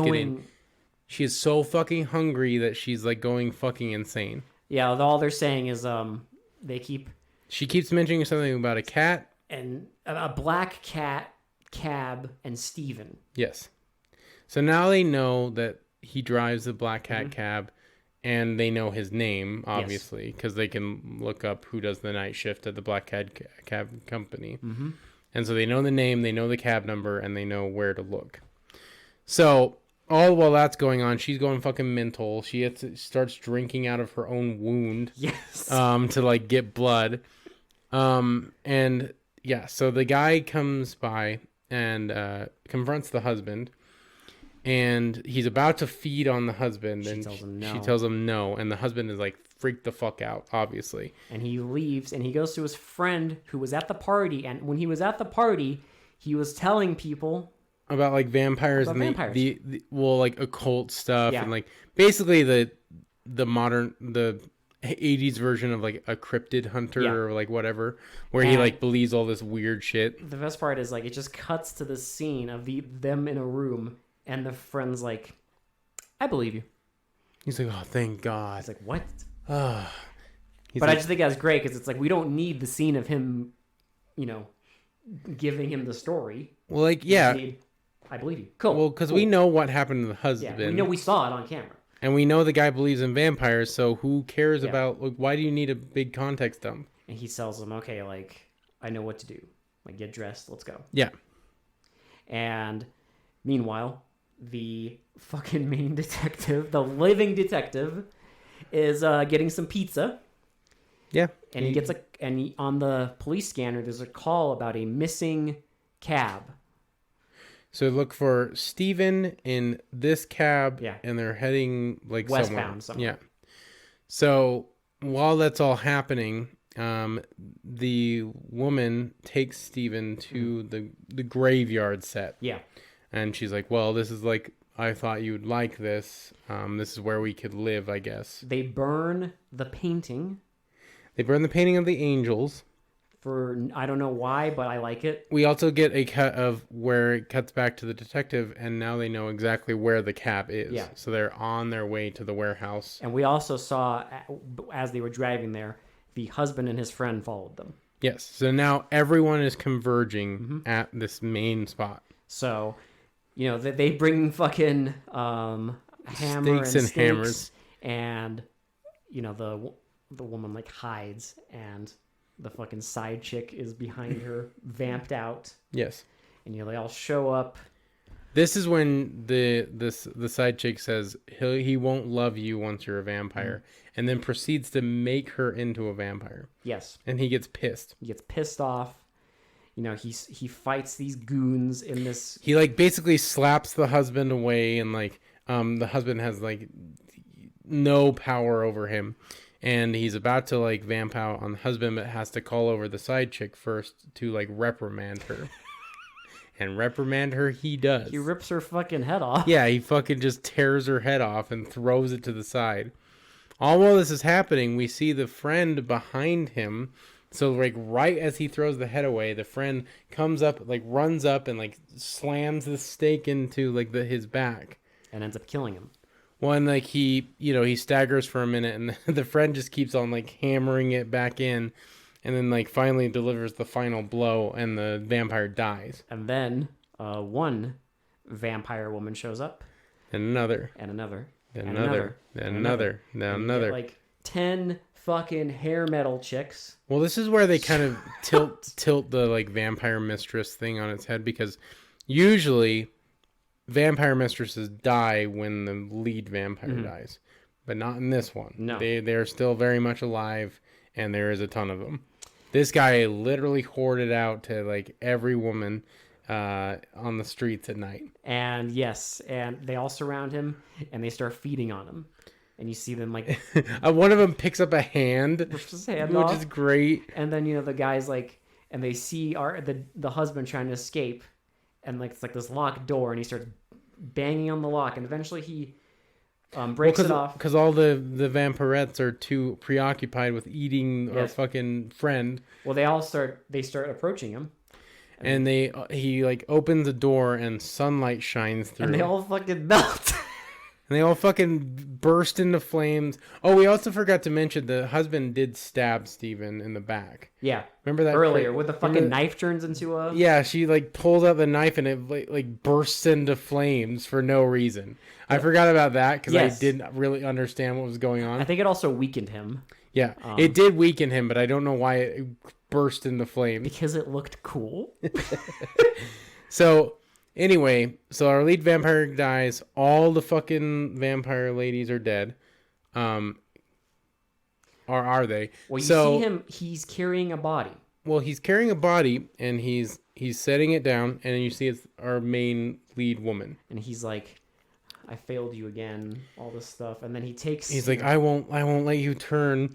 is so fucking hungry that she's like going fucking insane. Yeah, all they're saying is She keeps mentioning something about a cat and a black cat, Cab, and Steven. Yes. So now they know that he drives the black cat cab, and they know his name, obviously, because they can look up who does the night shift at the black cat cab company. Mm-hmm. And so they know the name, they know the cab number, and they know where to look. So all while that's going on, she's going fucking mental. She starts drinking out of her own wound. Yes. To like get blood. And yeah, so the guy comes by and confronts the husband, and he's about to feed on the husband, and she tells him no, and the husband is like freaked the fuck out, obviously. And he leaves, and he goes to his friend who was at the party, and when he was at the party, he was telling people about like vampires and vampires. The like occult stuff, and like basically the modern 80s version of like a cryptid hunter or like whatever, where he like believes all this weird shit. The best part is like it just cuts to the scene of them in a room, and the friend's like, I believe you. He's like, oh, thank God. He's like, what? But I just think that's great because it's like we don't need the scene of him, giving him the story. Well, like, yeah. I believe you. Cool. Well, because we know what happened to the husband. Yeah, we know we saw it on camera. And we know the guy believes in vampires, so who cares about, like, why do you need a big context dump? And he tells him, okay, like, I know what to do. Like, get dressed, let's go. Yeah. And meanwhile, the fucking main detective, the living detective, is getting some pizza. Yeah. And he gets on the police scanner, there's a call about a missing cab. So look for Steven in this cab, and they're heading like westbound somewhere. Yeah. So while that's all happening, the woman takes Steven to the graveyard set. Yeah. And she's like, well, this is like, I thought you'd like this. This is where we could live, I guess. They burn the painting. They burn the painting of the angels. For I don't know why, but I like it. We also get a cut of where it cuts back to the detective, and now they know exactly where the cab is. Yeah. So they're on their way to the warehouse. And we also saw, as they were driving there, the husband and his friend followed them. Yes. So now everyone is converging at this main spot. So you know, they bring fucking hammer Stakes and and stakes, hammers. and you know the woman like hides, and the fucking side chick is behind her, vamped out, Yes. and you know they all show up. This is when the side chick says he won't love you once you're a vampire, and then proceeds to make her into a vampire, Yes, and he gets pissed. he gets pissed off. You know, he fights these goons in this. He like basically slaps the husband away, and like the husband has like no power over him, and he's about to like vamp out on the husband, but has to call over the side chick first to like reprimand her. And reprimand her he does. He rips her fucking head off. Yeah, he fucking just tears her head off and throws it to the side. All while this is happening, we see the friend behind him. So like right as he throws the head away, the friend comes up, like runs up and like slams the stake into like his back. And ends up killing him. One like he staggers for a minute, and the friend just keeps on like hammering it back in, and then like finally delivers the final blow, and the vampire dies. And then one vampire woman shows up, And another. and another, Then and another. Then another. Then And you get, another. like 10 fucking hair metal chicks. Well, this is where they kind of tilt the like vampire mistress thing on its head, because usually vampire mistresses die when the lead vampire dies, but not in this one. No. They're still very much alive, and there is a ton of them. This guy literally hoarded out to like every woman on the streets at night. And yes, and they all surround him, and they start feeding on him. And you see them like One of them picks up a hand, push his hand which off. is great. And then, you know, the guy's like, and they see the husband trying to escape, and like it's like this locked door, and he starts banging on the lock, and eventually he breaks it off. Because all the vampirettes are too preoccupied with eating our Yes. fucking friend. Well, they start approaching him, And he like opens the door and sunlight shines through. and they all fucking melt. And they all fucking burst into flames. Oh, we also forgot to mention the husband did stab Steven in the back. Yeah, Remember that earlier with the fucking remember- knife turns into a. Yeah, she like pulls out the knife and it like bursts into flames for no reason. I forgot about that because Yes. I didn't really understand what was going on. I think it also weakened him Yeah, it did weaken him, but I don't know why it burst into flames. because it looked cool. So anyway, so our lead vampire dies. All the fucking vampire ladies are dead. Or are they? Well, you So- see him; he's carrying a body. Well, he's carrying a body and he's setting it down, and you see it's our main lead woman. And he's like, I failed you again, all this stuff. And then he takes. He's like, I won't let you turn,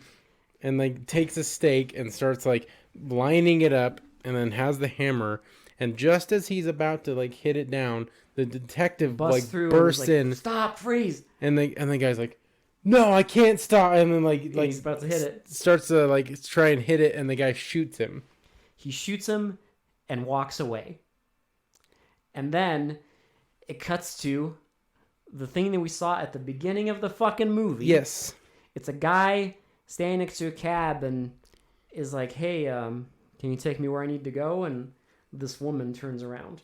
and like takes a stake and starts like lining it up, and then has the hammer. And just as he's about to like hit it down, the detective busts like through. and he's bursts like, in, Stop! Freeze! and the guy's like, no, I can't stop. And then like He's about to hit it. starts to like try and hit it, and the guy shoots him. He shoots him and walks away. And then it cuts to the thing that we saw at the beginning of the fucking movie. Yes. It's a guy standing next to a cab and is like, hey, can you take me where I need to go? And this woman turns around.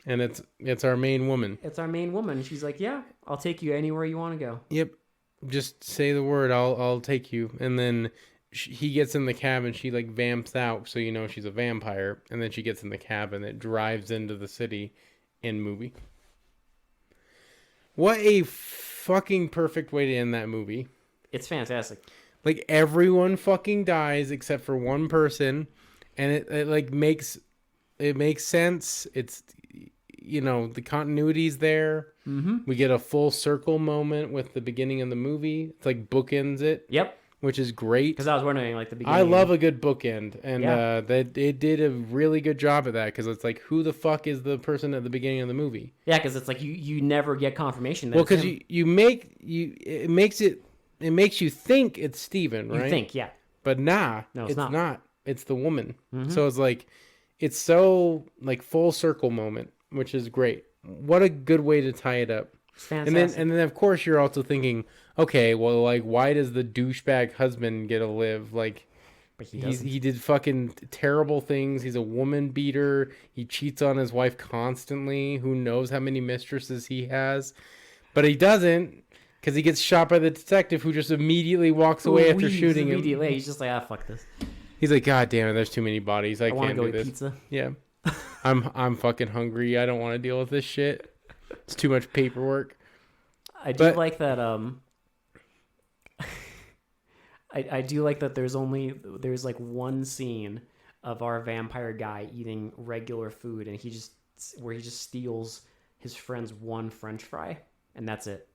And it's our main woman. It's our main woman. She's like, yeah, I'll take you anywhere you want to go. Yep. Just say the word. I'll take you. And then he gets in the cab and she like vamps out, so you know she's a vampire. And then she gets in the cab and it drives into the city. In movie. What a fucking perfect way to end that movie. It's fantastic. Like everyone fucking dies except for one person, and it like makes sense. It's, you know, the continuity's there. Mm-hmm. We get a full circle moment with the beginning of the movie. It's like bookends it, Yep. which is great. Because I was wondering, like, the beginning. I love a good bookend, and Yeah. that it did a really good job at that, because it's like, who the fuck is the person at the beginning of the movie? Yeah, because it's like you never get confirmation that Well, it's because him. it makes you think it's Steven, right? You think, yeah. But nah, No, it's it's not. not. It's the woman. Mhm. So it's like, it's so like full circle moment, which is great. What a good way to tie it up. It's fantastic. And then of course you're also thinking, okay, well, like, why does the douchebag husband get to live? Like, But he doesn't. He did fucking terrible things. He's a woman beater. He cheats on his wife constantly. Who knows how many mistresses he has? But he doesn't, because he gets shot by the detective, who just immediately walks away after shooting him. Immediately, he's just like, fuck this. He's like, God damn it, there's too many bodies. I want to can't go do eat this. pizza. Yeah. I'm fucking hungry. I don't want to deal with this shit. It's too much paperwork. I do like that. I do like that. There's like one scene of our vampire guy eating regular food, and he just steals his friend's one French fry, and that's it.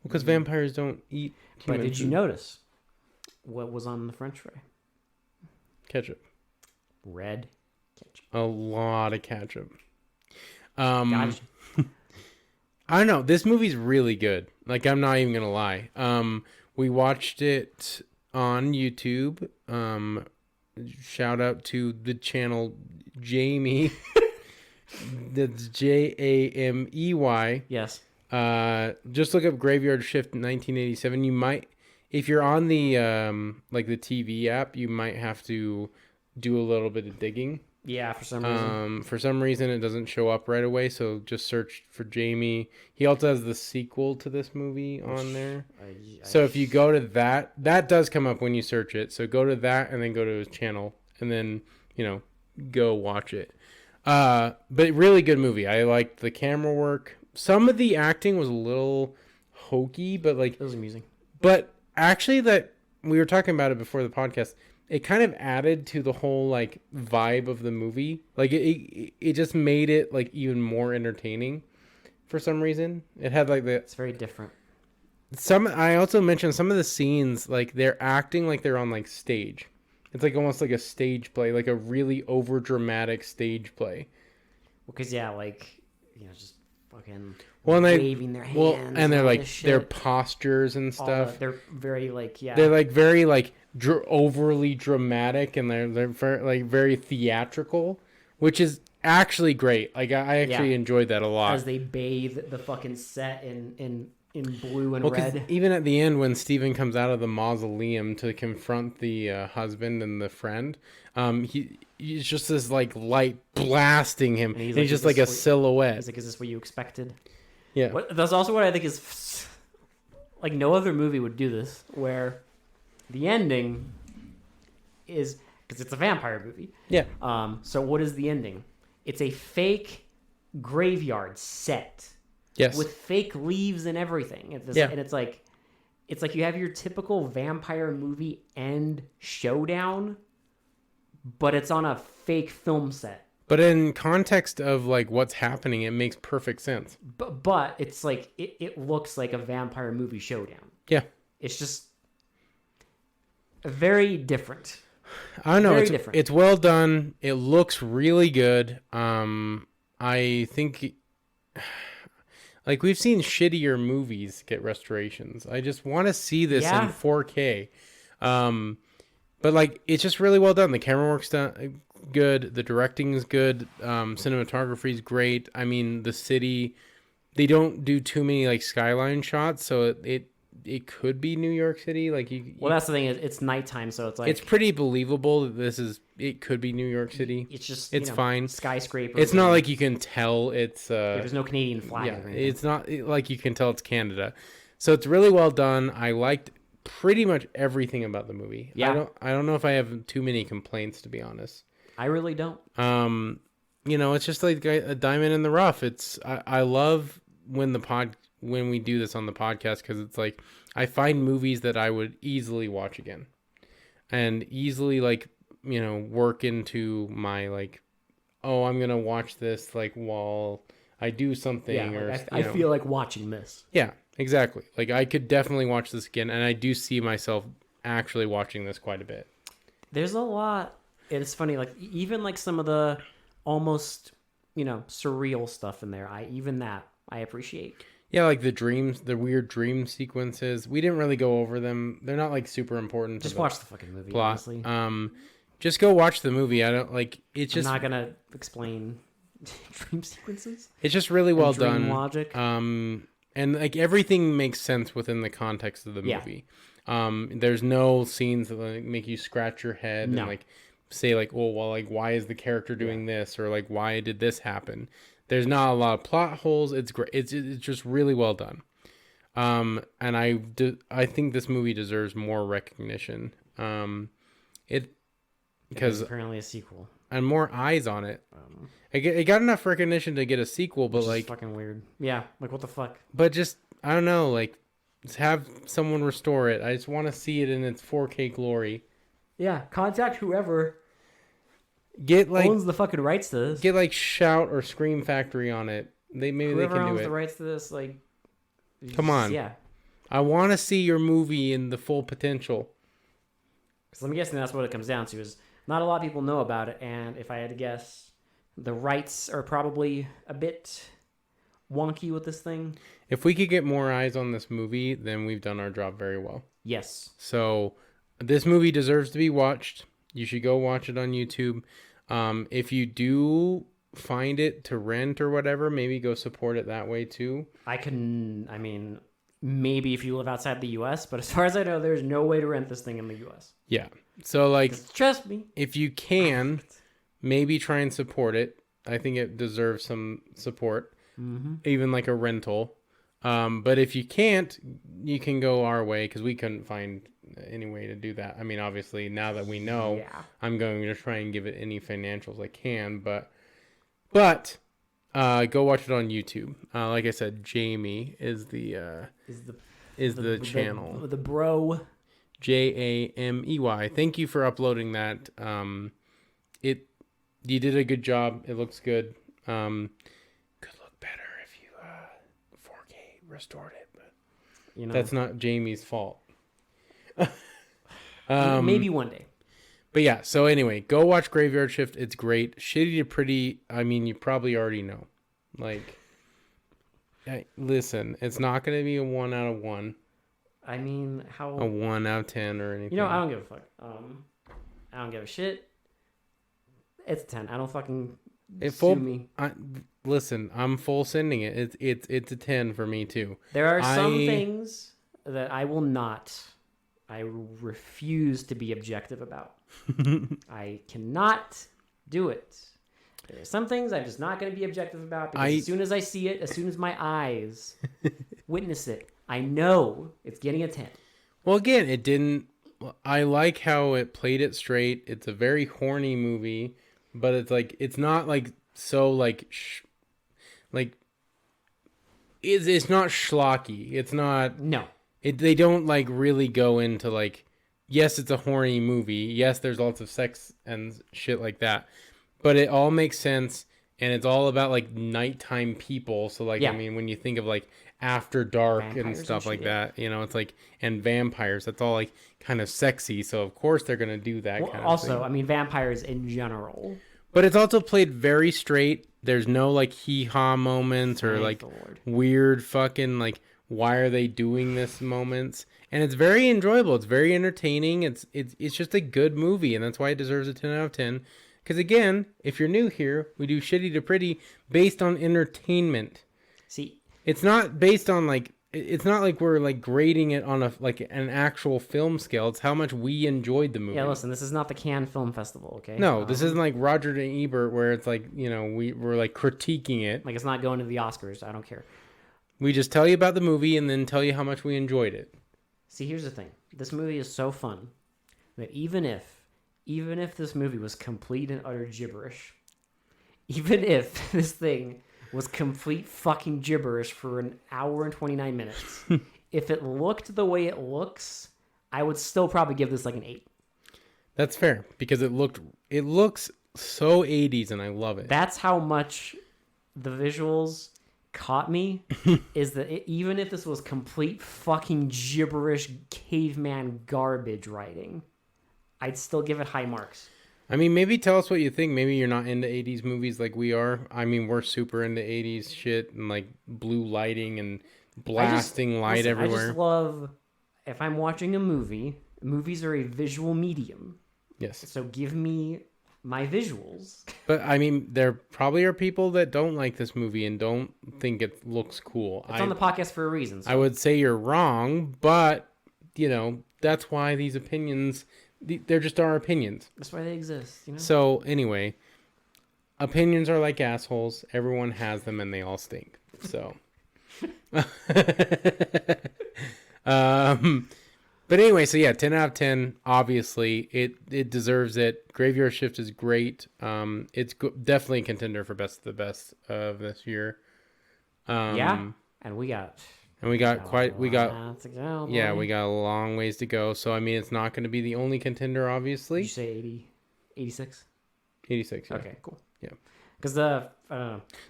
Because vampires don't eat human But did you food. notice what was on the French fry? Ketchup. Red ketchup. A lot of ketchup. Gotcha. I don't know. This movie's really good. Like, I'm not even gonna lie. We watched it on YouTube. Shout out to the channel Jamie. That's Jamey. Yes. Just look up Graveyard Shift 1987. You might, if you're on the like the TV app, you might have to do a little bit of digging. Yeah, for some reason. For some reason, it doesn't show up right away, so just search for Jamie. He also has the sequel to this movie on there. So if you go to that does come up when you search it. So go to that and then go to his channel and then, go watch it. But really good movie. I liked the camera work. Some of the acting was a little hokey, but It was amusing. But actually, that we were talking about it before the podcast. It kind of added to the whole like vibe of the movie. Like it just made it like even more entertaining for some reason. It had like It's very different. I also mentioned some of the scenes, like they're acting like they're on like stage. It's like almost like a stage play, like a really over dramatic stage play. Because just fucking Well, and waving their hands. and they're all like this shit. their postures and stuff. They're very They're like very like overly dramatic, and they're very theatrical, which is actually great. Like I actually enjoyed that a lot. as they bathe the fucking set in blue and 'cause red. even at the end when Steven comes out of the mausoleum to confront the husband and the friend, he's just this like light blasting him, and he's like, just "Is like a this silhouette. He's like, is this what you expected? Yeah. That's also what I think is like no other movie would do this, where the ending is because it's a vampire movie. Yeah. So what is the ending? It's a fake graveyard set Yes. with fake leaves and everything. And it's like you have your typical vampire movie end showdown, but it's on a fake film set. But in context of like what's happening, it makes perfect sense. But it's like it looks like a vampire movie showdown. Yeah. It's just very different. I don't know. Very different. It's well done. It looks really good. I think like we've seen shittier movies get restorations. I just want to see this in 4K. But like it's just really well done. The camera work's done good. The directing is good. Cinematography is great. I mean, the city, they don't do too many like skyline shots, so it could be New York City. Like that's the thing, is it's nighttime, so it's like it's pretty believable that it could be New York City. It's just it's fine. Skyscraper. It's not like you can tell it's there's no Canadian flag. yeah, or anything. it's not like you can tell it's Canada. So it's really well done. I liked pretty much everything about the movie. Yeah. I don't know if I have too many complaints, to be honest. I really don't. It's just like a diamond in the rough. I love when we do this on the podcast, because it's like I find movies that I would easily watch again and easily work into my like, oh, I'm gonna watch this like while I do something, I feel like watching this. Yeah, exactly. Like I could definitely watch this again, and I do see myself actually watching this quite a bit. There's a lot. It's funny, like even like some of the almost surreal stuff in there. I appreciate. Yeah, like the weird dream sequences. We didn't really go over them. They're not like super important. Just watch the fucking movie, plot. Honestly. Just go watch the movie. I don't like it's just. I'm not gonna explain dream sequences. It's just really well done. Logic. And like everything makes sense within the context of the movie. There's no scenes that like make you scratch your head No. and like say like, oh well, like why is the character doing this, or like why did this happen? There's not a lot of plot holes. It's great. It's just really well done. And I think this movie deserves more recognition. Because There's apparently a sequel. and more eyes on it. It got enough recognition to get a sequel, but Which is like, fucking weird. Yeah, like what the fuck? but just I don't know, like, just have someone restore it. I just want to see it in its 4K glory. Yeah, contact whoever Get like owns the fucking rights to this. get like Shout or Scream Factory on it. Maybe Whoever they can owns do the it. rights to this, like, Come on. Yeah. I want to see your movie in the full potential. Because I'm guessing that's what it comes down to. Is not a lot of people know about it, and if I had to guess, the rights are probably a bit wonky with this thing. If we could get more eyes on this movie, then we've done our job very well. Yes. So this movie deserves to be watched. You should go watch it on YouTube. If you do find it to rent or whatever, maybe go support it that way too. I mean, maybe if you live outside the U.S., but as far as I know, there's no way to rent this thing in the U.S. Yeah. So like, Trust me. if you can, maybe try and support it. I think it deserves some support, even like a rental. But if you can't, you can go our way because we couldn't find any way to do that. I mean, obviously, now that we know, Yeah. I'm going to try and give it any financials I can. But go watch it on YouTube. Like I said, Jamie is the channel. The bro. Jamey. Thank you for uploading that. You did a good job. It looks good. Could look better if you 4K restored it, but You know, that's not Jamie's fault. maybe one day. But yeah, so anyway, go watch Graveyard Shift. It's great. Shitty to Pretty, I mean, you probably already know. Like, listen, it's not going to be a 1 out of 1, I mean, how? a 1 out of 10 or anything. You know, I don't give a fuck. I don't give a shit. It's a 10. I don't fucking sue me. Listen, I'm full sending it. It's a 10 for me too. There are some things that I will not. I refuse to be objective about. I cannot do it. There are some things I'm just not going to be objective about because as soon as I see it, as soon as my eyes witness it, I know it's getting a 10. Well, again, it didn't. I like how it played it straight. It's a very horny movie, but it's like it's not like so like it's not schlocky. It's not. No. They don't like really go into like. Yes, it's a horny movie. Yes, there's lots of sex and shit like that, but it all makes sense, and it's all about like nighttime people. So like, Yeah. I mean, when you think of like After Dark Vampires and and stuff shit, like yeah. that, you know, it's like, and vampires. That's all like kind of sexy. So of course they're gonna do that Well, kind of also, thing. I mean, vampires in general. But it's also played very straight. There's no like hee haw moments or Thank like the Lord. weird fucking like why are they doing this moments. And it's very enjoyable. It's very entertaining. It's just a good movie, and that's why it deserves a 10 out of 10. Because again, if you're new here, we do Shitty to Pretty based on entertainment. See, It's not based on like it's not like we're like grading it on an actual film scale. It's how much we enjoyed the movie. yeah, listen, this is not the Cannes Film Festival, okay? No, this isn't like Roger and Ebert where it's like, you know, we're like critiquing it. Like, it's not going to the Oscars. I don't care. We just tell you about the movie and then tell you how much we enjoyed it. See, here's the thing. This movie is so fun that even if this movie was complete and utter gibberish, even if this thing was complete fucking gibberish for an hour and 29 minutes, if it looked the way it looks, I would still probably give this like an 8. That's fair because it looks so 80s and I love it. That's how much the visuals caught me, is that even if this was complete fucking gibberish caveman garbage writing, I'd still give it high marks. I mean, maybe tell us what you think. Maybe you're not into 80s movies like we are. I mean, we're super into 80s shit and like blue lighting and blasting light everywhere. I just love, if I'm watching a movie, movies are a visual medium. Yes. So give me my visuals. But I mean, there probably are people that don't like this movie and don't think it looks cool. It's on the podcast for a reason. So. I would say you're wrong, but you know, that's why these opinions, they're just our opinions. That's why they exist, you know? So anyway, opinions are like assholes. Everyone has them and they all stink. So, but anyway, so yeah, 10 out of 10. Obviously, it deserves it. Graveyard Shift is great. It's definitely a contender for best of the best of this year. Yeah. And we got we got lots to go, yeah, boy. we got a long ways to go. So I mean, it's not going to be the only contender, Did obviously. you say 80, 86? 86. Yeah. Okay, cool. Yeah. Because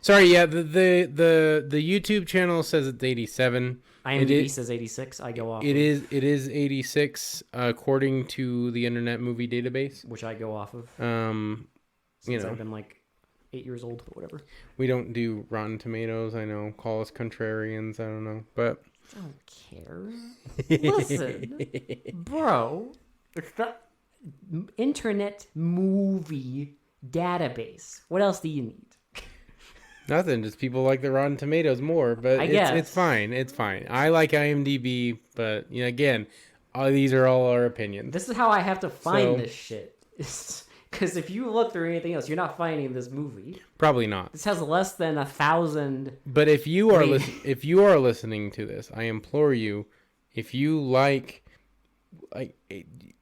Sorry, yeah, the YouTube channel says it's 87. IMDb says 86. I go off. It is 86 according to the Internet Movie Database. Which I go off of. You Since know, I've been like 8 years old, but whatever. we don't do Rotten Tomatoes. I know, call us contrarians. I don't know, but I don't care. Listen, bro, it's the Internet Movie Database. What else do you need? nothing. Just people like the Rotten Tomatoes more. But I it's guess. fine. It's fine. I like IMDb, but you know, again, all these are all our opinions. This is how I have to find So- this shit. Because if you look through anything else, you're not finding this movie. Probably not. This has less than 1,000. But if you are Wait. if you are listening to this, I implore you, if you like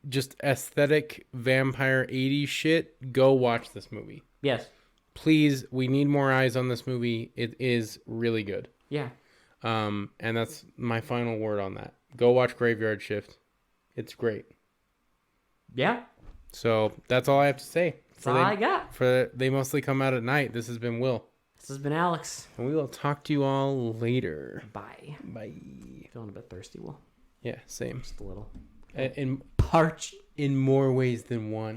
just aesthetic vampire 80s shit, go watch this movie. Yes. Please, we need more eyes on this movie. It is really good. Yeah. And that's my final word on that. Go watch Graveyard Shift. It's great. Yeah. So that's all I have to say. That's all I got. They mostly come out at night. This has been Will. This has been Alex. And we will talk to you all later. Bye. Bye. Feeling a bit thirsty, Will. Yeah, same. Just a little. In Parch. more ways than one.